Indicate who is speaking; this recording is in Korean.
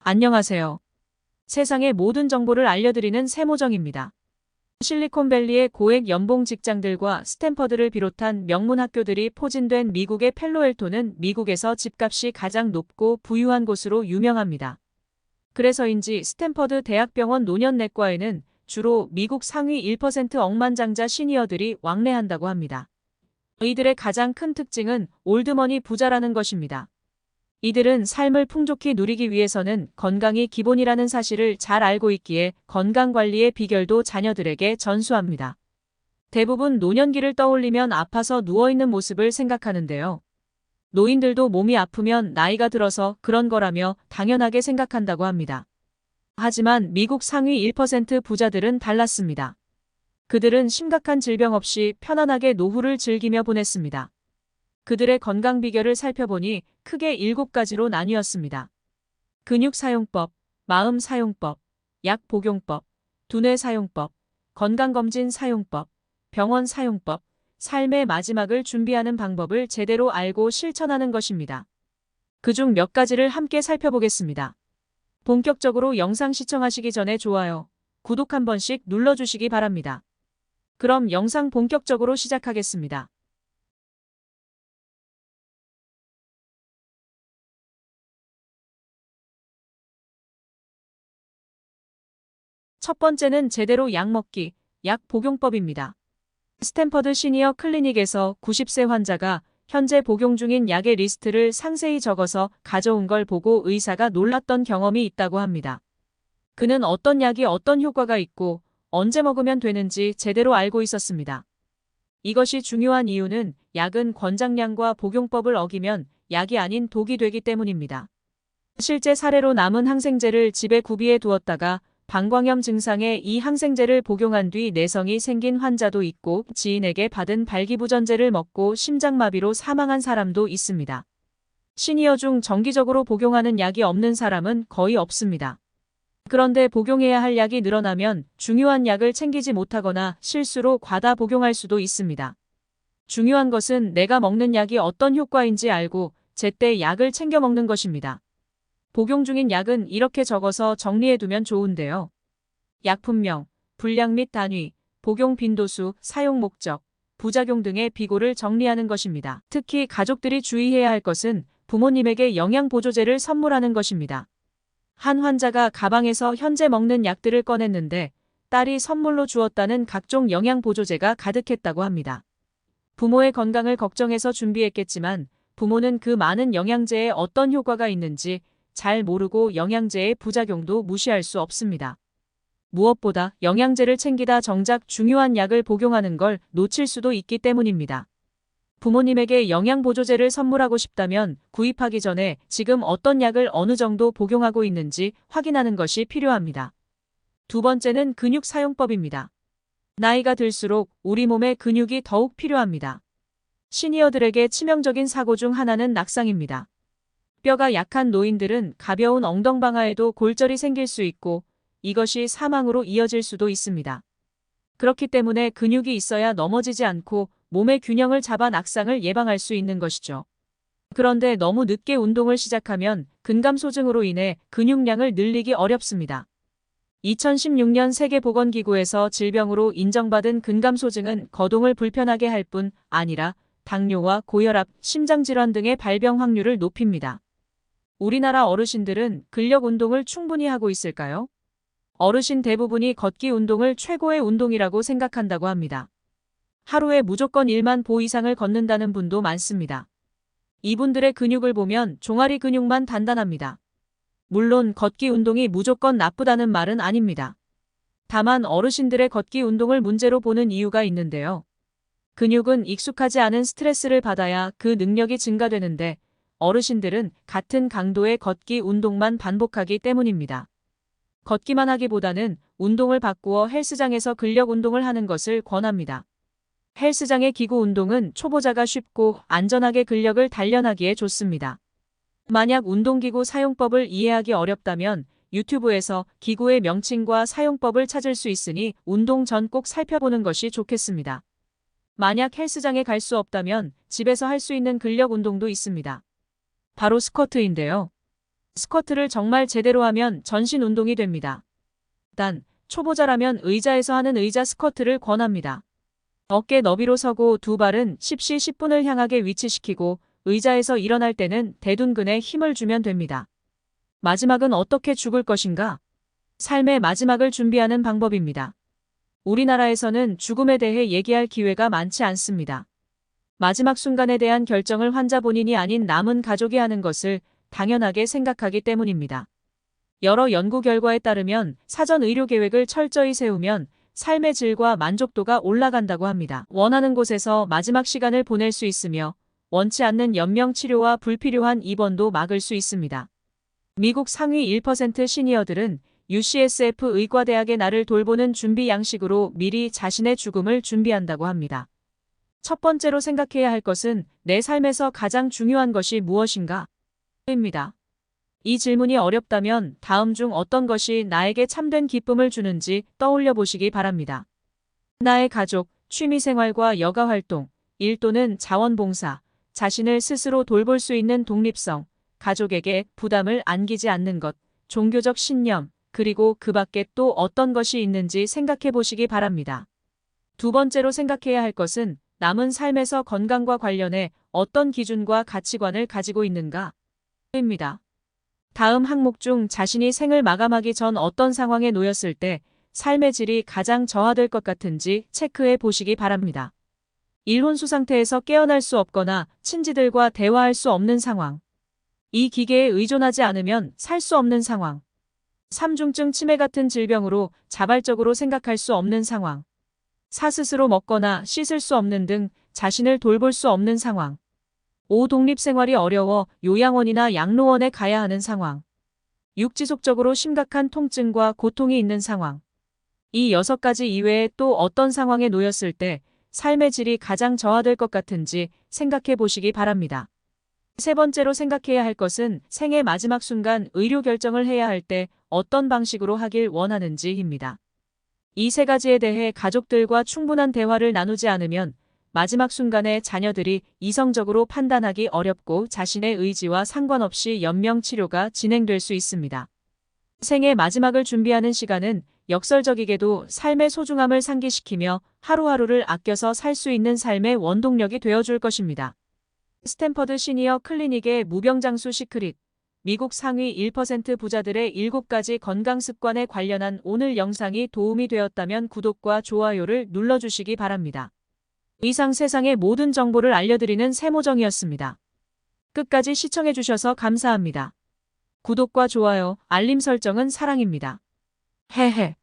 Speaker 1: 안녕하세요. 세상의 모든 정보를 알려드리는 세모정입니다. 실리콘밸리의 고액 연봉 직장들과 스탠퍼드를 비롯한 명문 학교들이 포진된 미국의 펠로엘토는 미국에서 집값이 가장 높고 부유한 곳으로 유명합니다. 그래서인지 스탠퍼드 대학병원 노년내과에는 주로 미국 상위 1% 억만장자 시니어들이 왕래한다고 합니다. 이들의 가장 큰 특징은 올드머니 부자라는 것입니다. 이들은 삶을 풍족히 누리기 위해서는 건강이 기본이라는 사실을 잘 알고 있기에 건강관리의 비결도 자녀들에게 전수합니다. 대부분 노년기를 떠올리면 아파서 누워있는 모습을 생각하는데요. 노인들도 몸이 아프면 나이가 들어서 그런 거라며 당연하게 생각한다고 합니다. 하지만 미국 상위 1% 부자들은 달랐습니다. 그들은 심각한 질병 없이 편안하게 노후를 즐기며 보냈습니다. 그들의 건강 비결을 살펴보니 크게 7가지로 나뉘었습니다. 근육 사용법, 마음 사용법, 약 복용법, 두뇌 사용법, 건강검진 사용법, 병원 사용법, 삶의 마지막을 준비하는 방법을 제대로 알고 실천하는 것입니다. 그중 몇 가지를 함께 살펴보겠습니다. 본격적으로 영상 시청하시기 전에 좋아요, 구독 한 번씩 눌러주시기 바랍니다. 그럼 영상 본격적으로 시작하겠습니다. 첫 번째는 제대로 약 먹기, 약 복용법입니다. 스탠퍼드 시니어 클리닉에서 90세 환자가 현재 복용 중인 약의 리스트를 상세히 적어서 가져온 걸 보고 의사가 놀랐던 경험이 있다고 합니다. 그는 어떤 약이 어떤 효과가 있고 언제 먹으면 되는지 제대로 알고 있었습니다. 이것이 중요한 이유는 약은 권장량과 복용법을 어기면 약이 아닌 독이 되기 때문입니다. 실제 사례로 남은 항생제를 집에 구비해 두었다가 방광염 증상에 이 항생제를 복용한 뒤 내성이 생긴 환자도 있고 지인에게 받은 발기부전제를 먹고 심장마비로 사망한 사람도 있습니다. 시니어 중 정기적으로 복용하는 약이 없는 사람은 거의 없습니다. 그런데 복용해야 할 약이 늘어나면 중요한 약을 챙기지 못하거나 실수로 과다 복용할 수도 있습니다. 중요한 것은 내가 먹는 약이 어떤 효과인지 알고 제때 약을 챙겨 먹는 것입니다. 복용 중인 약은 이렇게 적어서 정리해두면 좋은데요. 약품명, 분량 및 단위, 복용 빈도수, 사용 목적, 부작용 등의 비고를 정리하는 것입니다. 특히 가족들이 주의해야 할 것은 부모님에게 영양보조제를 선물하는 것입니다. 한 환자가 가방에서 현재 먹는 약들을 꺼냈는데 딸이 선물로 주었다는 각종 영양보조제가 가득했다고 합니다. 부모의 건강을 걱정해서 준비했겠지만 부모는 그 많은 영양제에 어떤 효과가 있는지 잘 모르고 영양제의 부작용도 무시할 수 없습니다. 무엇보다 영양제를 챙기다 정작 중요한 약을 복용하는 걸 놓칠 수도 있기 때문입니다. 부모님에게 영양보조제를 선물하고 싶다면 구입하기 전에 지금 어떤 약을 어느 정도 복용하고 있는지 확인하는 것이 필요합니다. 두 번째는 근육 사용법입니다. 나이가 들수록 우리 몸에 근육이 더욱 필요합니다. 시니어들에게 치명적인 사고 중 하나는 낙상입니다. 뼈가 약한 노인들은 가벼운 엉덩방아에도 골절이 생길 수 있고 이것이 사망으로 이어질 수도 있습니다. 그렇기 때문에 근육이 있어야 넘어지지 않고 몸의 균형을 잡아 낙상을 예방할 수 있는 것이죠. 그런데 너무 늦게 운동을 시작하면 근감소증으로 인해 근육량을 늘리기 어렵습니다. 2016년 세계보건기구에서 질병으로 인정받은 근감소증은 거동을 불편하게 할 뿐 아니라 당뇨와 고혈압, 심장질환 등의 발병 확률을 높입니다. 우리나라 어르신들은 근력 운동을 충분히 하고 있을까요? 어르신 대부분이 걷기 운동을 최고의 운동이라고 생각한다고 합니다. 하루에 무조건 1만 보 이상을 걷는다는 분도 많습니다. 이분들의 근육을 보면 종아리 근육만 단단합니다. 물론 걷기 운동이 무조건 나쁘다는 말은 아닙니다. 다만 어르신들의 걷기 운동을 문제로 보는 이유가 있는데요. 근육은 익숙하지 않은 스트레스를 받아야 그 능력이 증가되는데 어르신들은 같은 강도의 걷기 운동만 반복하기 때문입니다. 걷기만 하기보다는 운동을 바꾸어 헬스장에서 근력 운동을 하는 것을 권합니다. 헬스장의 기구 운동은 초보자가 쉽고 안전하게 근력을 단련하기에 좋습니다. 만약 운동기구 사용법을 이해하기 어렵다면 유튜브에서 기구의 명칭과 사용법을 찾을 수 있으니 운동 전 꼭 살펴보는 것이 좋겠습니다. 만약 헬스장에 갈 수 없다면 집에서 할 수 있는 근력 운동도 있습니다. 바로 스쿼트인데요. 스쿼트를 정말 제대로 하면 전신 운동이 됩니다. 단, 초보자라면 의자에서 하는 의자 스쿼트를 권합니다. 어깨 너비로 서고 두 발은 10시 10분을 향하게 위치시키고 의자에서 일어날 때는 대둔근에 힘을 주면 됩니다. 마지막은 어떻게 죽을 것인가? 삶의 마지막을 준비하는 방법입니다. 우리나라에서는 죽음에 대해 얘기할 기회가 많지 않습니다. 마지막 순간에 대한 결정을 환자 본인이 아닌 남은 가족이 하는 것을 당연하게 생각하기 때문입니다. 여러 연구 결과에 따르면 사전 의료 계획을 철저히 세우면 삶의 질과 만족도가 올라간다고 합니다. 원하는 곳에서 마지막 시간을 보낼 수 있으며 원치 않는 연명 치료와 불필요한 입원도 막을 수 있습니다. 미국 상위 1% 시니어들은 UCSF 의과대학의 나를 돌보는 준비 양식으로 미리 자신의 죽음을 준비한다고 합니다. 첫 번째로 생각해야 할 것은 내 삶에서 가장 중요한 것이 무엇인가? 입니다. 이 질문이 어렵다면 다음 중 어떤 것이 나에게 참된 기쁨을 주는지 떠올려 보시기 바랍니다. 나의 가족, 취미생활과 여가활동, 일 또는 자원봉사, 자신을 스스로 돌볼 수 있는 독립성, 가족에게 부담을 안기지 않는 것, 종교적 신념, 그리고 그 밖에 또 어떤 것이 있는지 생각해 보시기 바랍니다. 두 번째로 생각해야 할 것은 남은 삶에서 건강과 관련해 어떤 기준과 가치관을 가지고 있는가? 입니다. 다음 항목 중 자신이 생을 마감하기 전 어떤 상황에 놓였을 때 삶의 질이 가장 저하될 것 같은지 체크해 보시기 바랍니다. 일혼수 상태에서 깨어날 수 없거나 친지들과 대화할 수 없는 상황. 이 기계에 의존하지 않으면 살 수 없는 상황. 삼중증 치매 같은 질병으로 자발적으로 생각할 수 없는 상황. 스스로 먹거나 씻을 수 없는 등 자신을 돌볼 수 없는 상황. 5. 독립생활이 어려워 요양원이나 양로원에 가야 하는 상황. 6. 지속적으로 심각한 통증과 고통이 있는 상황. 이 6가지 이외에 또 어떤 상황에 놓였을 때 삶의 질이 가장 저하될 것 같은지 생각해 보시기 바랍니다. 세 번째로 생각해야 할 것은 생의 마지막 순간 의료 결정을 해야 할 때 어떤 방식으로 하길 원하는지입니다. 이 3가지에 대해 가족들과 충분한 대화를 나누지 않으면 마지막 순간에 자녀들이 이성적으로 판단하기 어렵고 자신의 의지와 상관없이 연명 치료가 진행될 수 있습니다. 생의 마지막을 준비하는 시간은 역설적이게도 삶의 소중함을 상기시키며 하루하루를 아껴서 살 수 있는 삶의 원동력이 되어줄 것입니다. 스탠퍼드 시니어 클리닉의 무병장수 시크릿, 미국 상위 1% 부자들의 7가지 건강 습관에 관련한 오늘 영상이 도움이 되었다면 구독과 좋아요를 눌러주시기 바랍니다. 이상 세상의 모든 정보를 알려드리는 세모정이었습니다. 끝까지 시청해주셔서 감사합니다. 구독과 좋아요, 알림 설정은 사랑입니다. 헤헤.